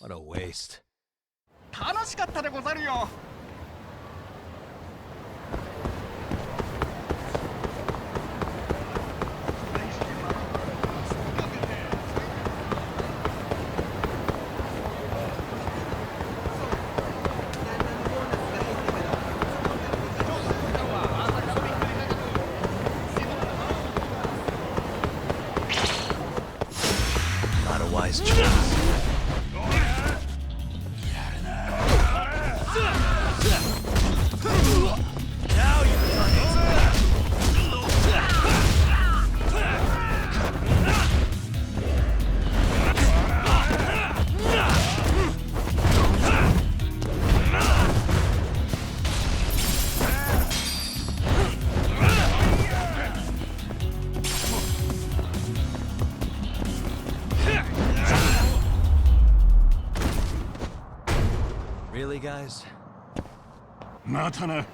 What a waste. 楽しかったでござるよ。Not a wise choice. Now you're done it. Really, guys? またな。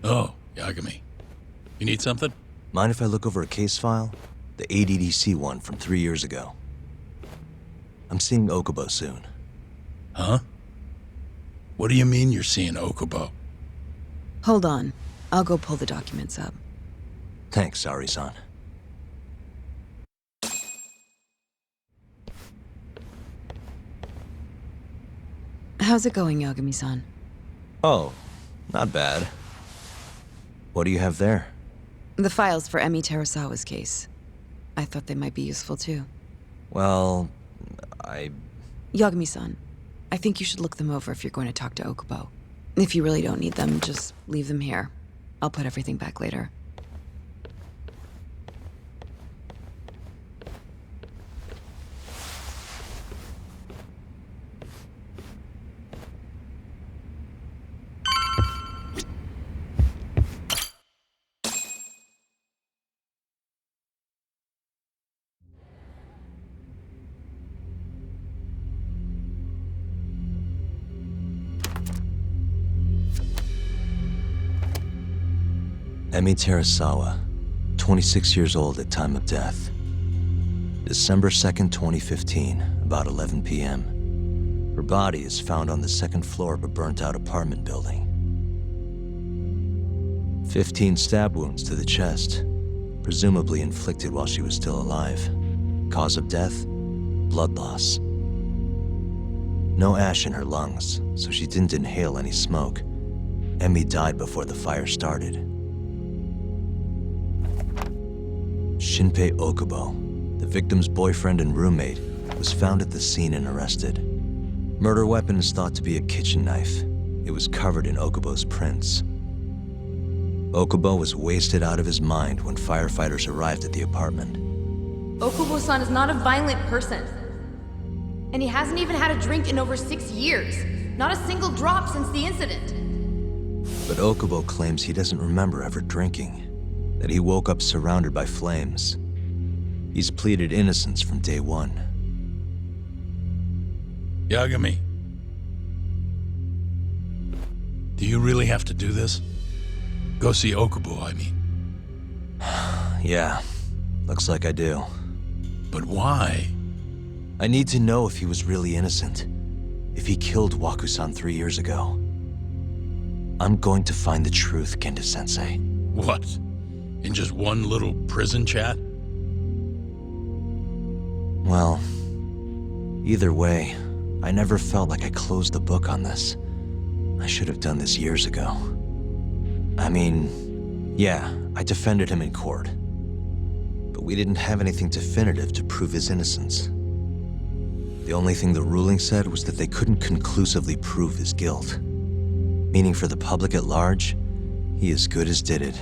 Oh, Yagami. You need something? Mind if I look over a case file? The ADDC one from 3 years ago. I'm seeing Okubo soon. Huh? What do you mean you're seeing Okubo? Hold on. I'll go pull the documents up. Thanks, Ari-san. How's it going, Yagami-san? Oh, not bad. What do you have there? The files for Emi Terasawa's case. I thought they might be useful too. Well, Yagami-san, I think you should look them over if you're going to talk to Okubo. If you really don't need them, just leave them here. I'll put everything back later. Emi Terasawa, 26 years old at time of death. December 2nd, 2015, about 11 p.m. Her body is found on the second floor of a burnt-out apartment building. 15 stab wounds to the chest, presumably inflicted while she was still alive. Cause of death? Blood loss. No ash in her lungs, so she didn't inhale any smoke. Emi died before the fire started. Shinpei Okubo, the victim's boyfriend and roommate, was found at the scene and arrested. Murder weapon is thought to be a kitchen knife. It was covered in Okubo's prints. Okubo was wasted out of his mind when firefighters arrived at the apartment. Okubo-san is not a violent person. And he hasn't even had a drink in over 6 years. Not a single drop since the incident. But Okubo claims he doesn't remember ever drinking, that he woke up surrounded by flames. He's pleaded innocence from day one. Yagami. Do you really have to do this? Go see Okubo, I mean. Yeah, looks like I do. But why? I need to know if he was really innocent. If he killed Waku-san 3 years ago. I'm going to find the truth, Kendo-sensei. What? In just one little prison chat? Well, either way, I never felt like I closed the book on this. I should have done this years ago. I mean, yeah, I defended him in court. But we didn't have anything definitive to prove his innocence. The only thing the ruling said was that they couldn't conclusively prove his guilt. Meaning for the public at large, he as good as did it.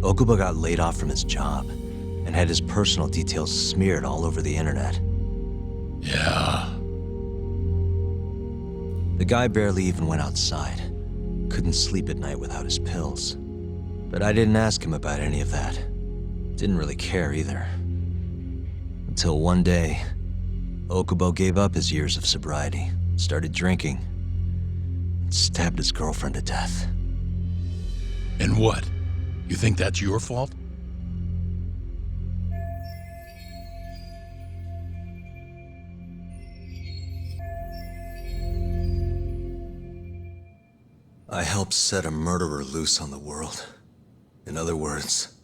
Okubo got laid off from his job and had his personal details smeared all over the internet. Yeah. The guy barely even went outside. couldn't sleep at night without his pills. But I didn't ask him about any of that. Didn't really care either. Until one day, Okubo gave up his years of sobriety, started drinking, and stabbed his girlfriend to death. And what? You think that's your fault? I helped set a murderer loose on the world. In other words,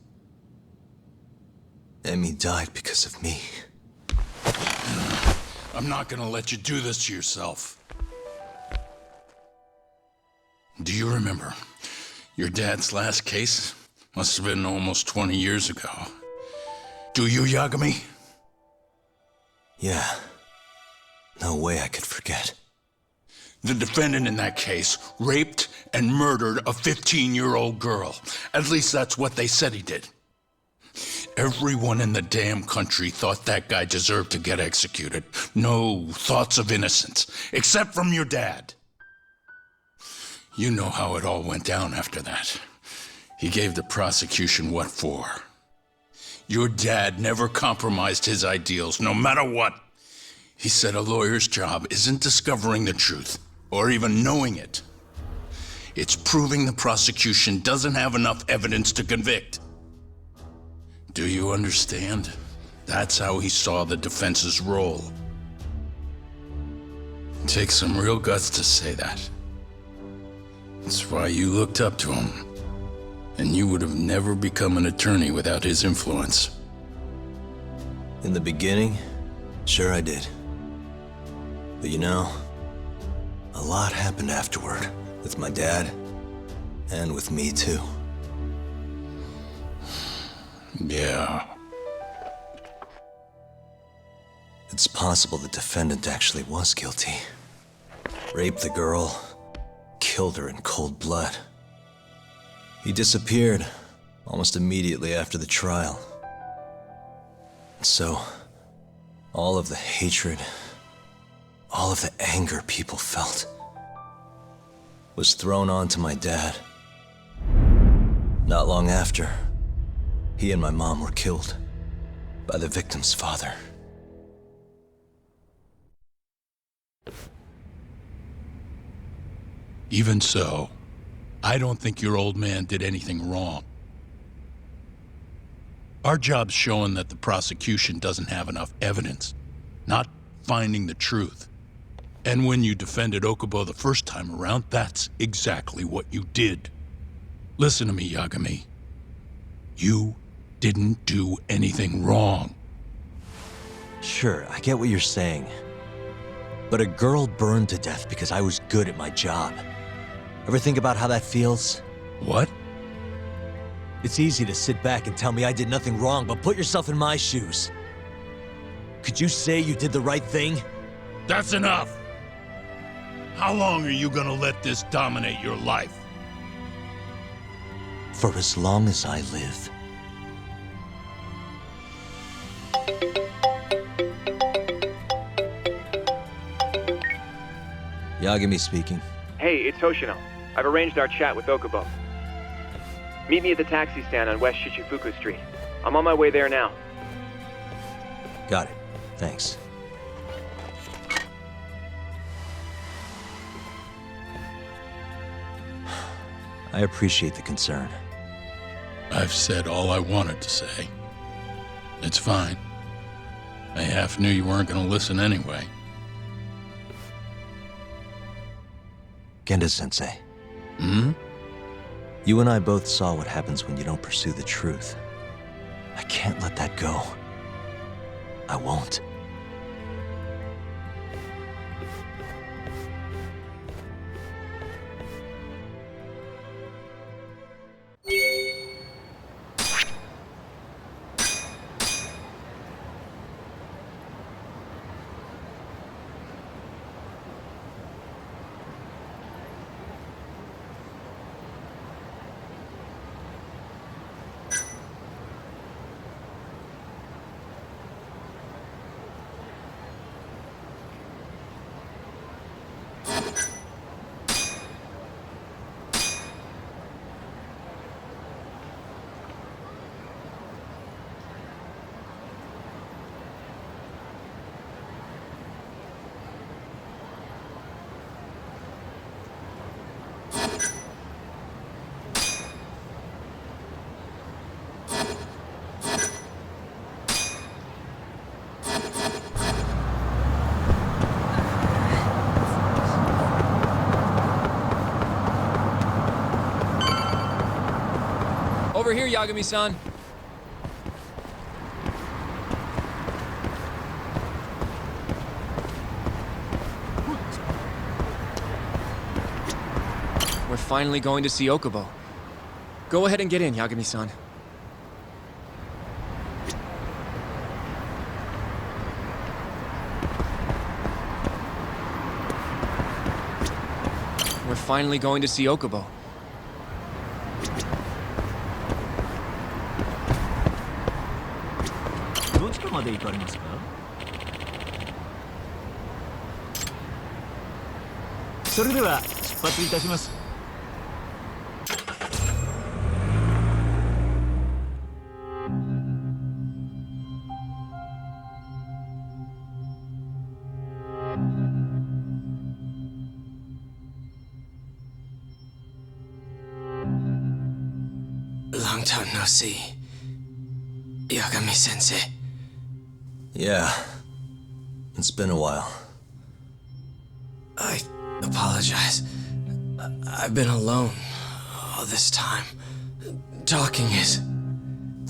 Emmy died because of me. I'm not gonna let you do this to yourself. Do you remember? Your dad's last case must have been almost 20 years ago. Do you, Yagami? Yeah. No way I could forget. The defendant in that case raped and murdered a 15-year-old girl. At least that's what they said he did. Everyone in the damn country thought that guy deserved to get executed. No thoughts of innocence, except from your dad. You know how it all went down after that. He gave the prosecution what for. Your dad never compromised his ideals, no matter what. He said a lawyer's job isn't discovering the truth, or even knowing it. It's proving the prosecution doesn't have enough evidence to convict. Do you understand? That's how he saw the defense's role. It takes some real guts to say that. That's why you looked up to him. And you would have never become an attorney without his influence. In the beginning, sure I did. But you know, a lot happened afterward, with my dad, and with me too. Yeah. It's possible the defendant actually was guilty. Raped the girl, killed her in cold blood. He disappeared almost immediately after the trial. So, all of the hatred, all of the anger people felt was thrown onto my dad. Not long after, he and my mom were killed by the victim's father. Even so, I don't think your old man did anything wrong. Our job's showing that the prosecution doesn't have enough evidence, not finding the truth. And when you defended Okubo the first time around, that's exactly what you did. Listen to me, Yagami. You didn't do anything wrong. Sure, I get what you're saying. But a girl burned to death because I was good at my job. Ever think about how that feels? What? It's easy to sit back and tell me I did nothing wrong, but put yourself in my shoes. Could you say you did the right thing? That's enough! How long are you gonna let this dominate your life? For as long as I live. Yagami speaking. Hey, it's Hoshino. I've arranged our chat with Okubo. Meet me at the taxi stand on West Shichifuku Street. I'm on my way there now. Got it. Thanks. I appreciate the concern. I've said all I wanted to say. It's fine. I half knew you weren't gonna listen anyway. Genda-sensei. Hmm? You and I both saw what happens when you don't pursue the truth. I can't let that go. I won't. Over here, Yagami-san. We're finally going to see Okubo. Go ahead and get in, Yagami-san. We're finally going to see Okubo. Long time no see. Yagami-sensei. Yeah. It's been a while. I apologize. I've been alone all this time. Talking is...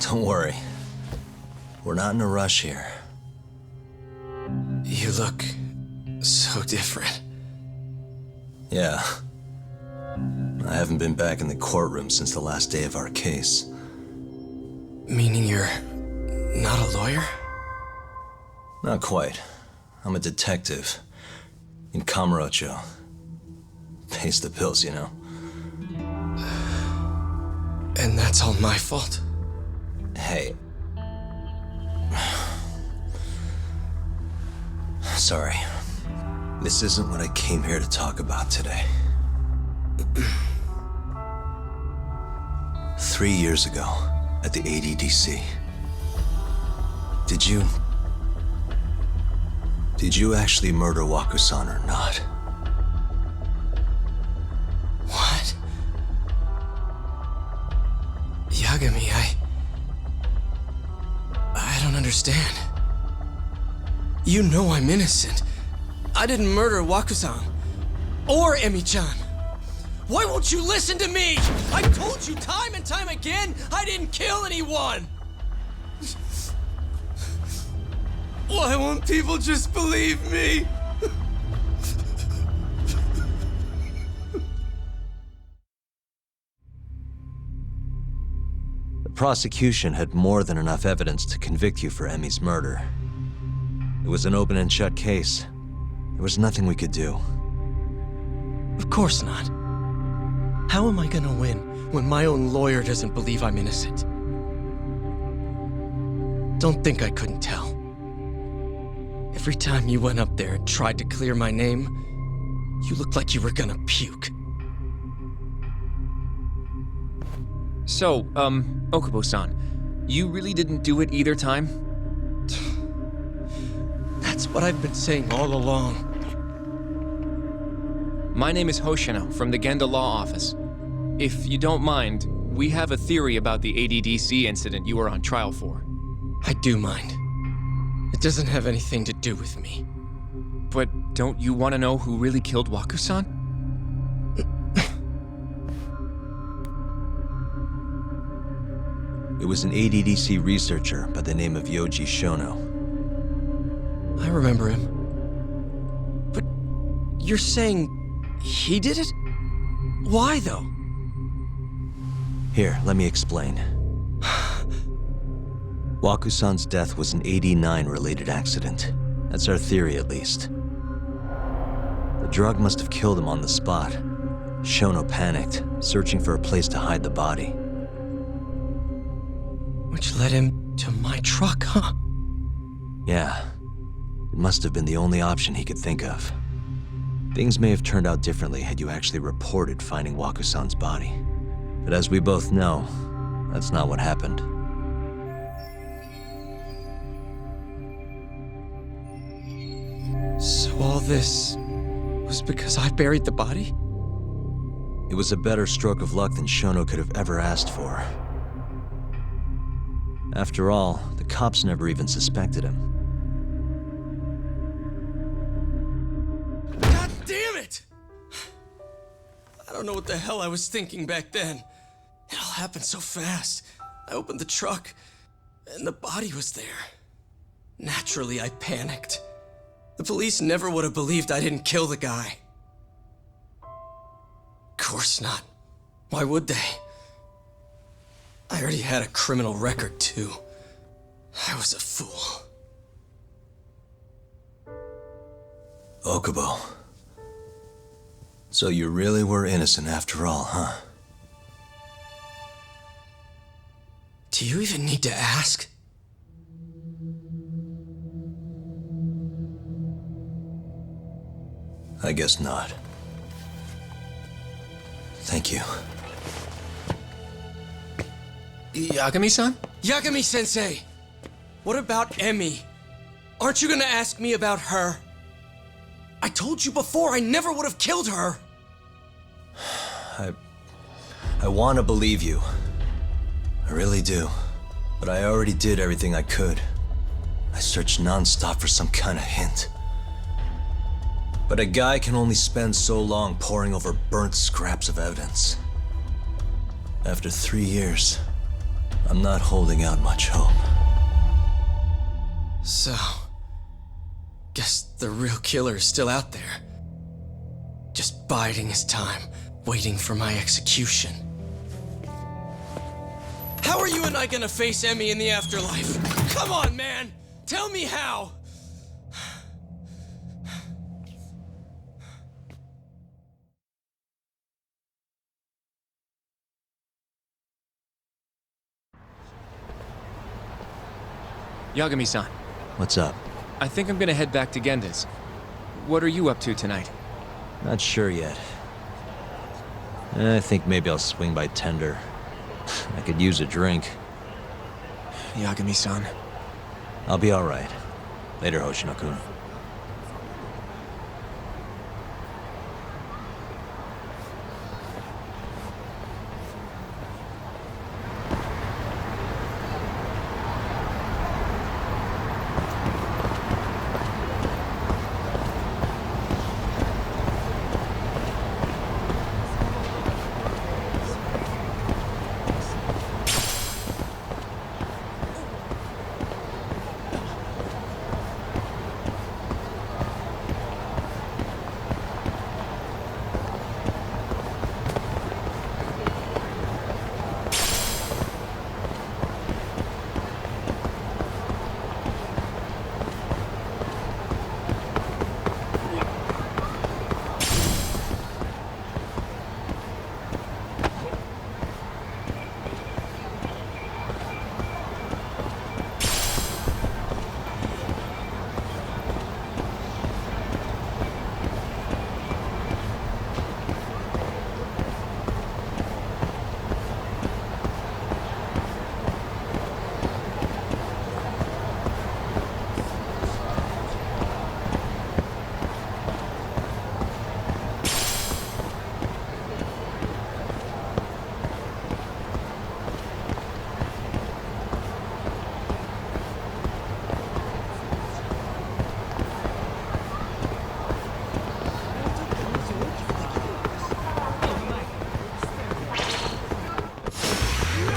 Don't worry. We're not in a rush here. You look so different. Yeah. I haven't been back in the courtroom since the last day of our case. Meaning you're not a lawyer? Not quite. I'm a detective. In Kamurocho. Pays the bills, you know. And that's all my fault? Hey. Sorry. This isn't what I came here to talk about today. 3 years ago, at the ADDC. Did you actually murder Waku-san or not? What? Yagami, I don't understand. You know I'm innocent. I didn't murder Waku-san. Or Emi-chan. Why won't you listen to me? I told you time and time again, I didn't kill anyone! Why won't people just believe me? The prosecution had more than enough evidence to convict you for Emi's murder. It was an open and shut case. There was nothing we could do. Of course not. How am I gonna win when my own lawyer doesn't believe I'm innocent? Don't think I couldn't tell. Every time you went up there and tried to clear my name, you looked like you were gonna puke. So, Okubo-san, you really didn't do it either time? That's what I've been saying all along. My name is Hoshino from the Genda Law Office. If you don't mind, we have a theory about the ADDC incident you were on trial for. I do mind. It doesn't have anything to do with me. But don't you want to know who really killed Waku-san? It was an ADDC researcher by the name of Yoji Shono. I remember him. But you're saying he did it? Why, though? Here, let me explain. Waku-san's death was an 89-related accident. That's our theory, at least. The drug must have killed him on the spot. Shono panicked, searching for a place to hide the body. Which led him to my truck, huh? Yeah. It must have been the only option he could think of. Things may have turned out differently had you actually reported finding Waku-san's body. But as we both know, that's not what happened. So all this was because I buried the body? It was a better stroke of luck than Shono could have ever asked for. After all, the cops never even suspected him. God damn it! I don't know what the hell I was thinking back then. It all happened so fast. I opened the truck, and the body was there. Naturally, I panicked. The police never would have believed I didn't kill the guy. Of course not. Why would they? I already had a criminal record, too. I was a fool. Okubo. So you really were innocent after all, huh? Do you even need to ask? I guess not. Thank you. Yagami-san? Yagami-sensei! What about Emi? Aren't you gonna ask me about her? I told you before I never would have killed her! I want to believe you. I really do. But I already did everything I could. I searched non-stop for some kind of hint. But a guy can only spend so long poring over burnt scraps of evidence. After 3 years, I'm not holding out much hope. So, guess the real killer is still out there. Just biding his time, waiting for my execution. How are you and I gonna face Emi in the afterlife? Come on, man! Tell me how! Yagami-san, What's up? I think I'm gonna head back to Genda's. What are you up to tonight? Not sure yet. I think maybe I'll swing by Tender. I could use a drink. Yagami-san. I'll be alright. Later, Hoshino-kun.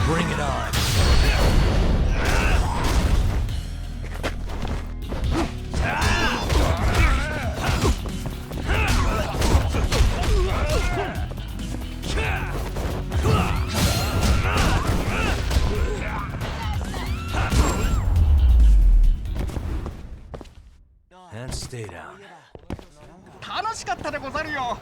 Bring it on. And stay down. 楽しかったでござるよ。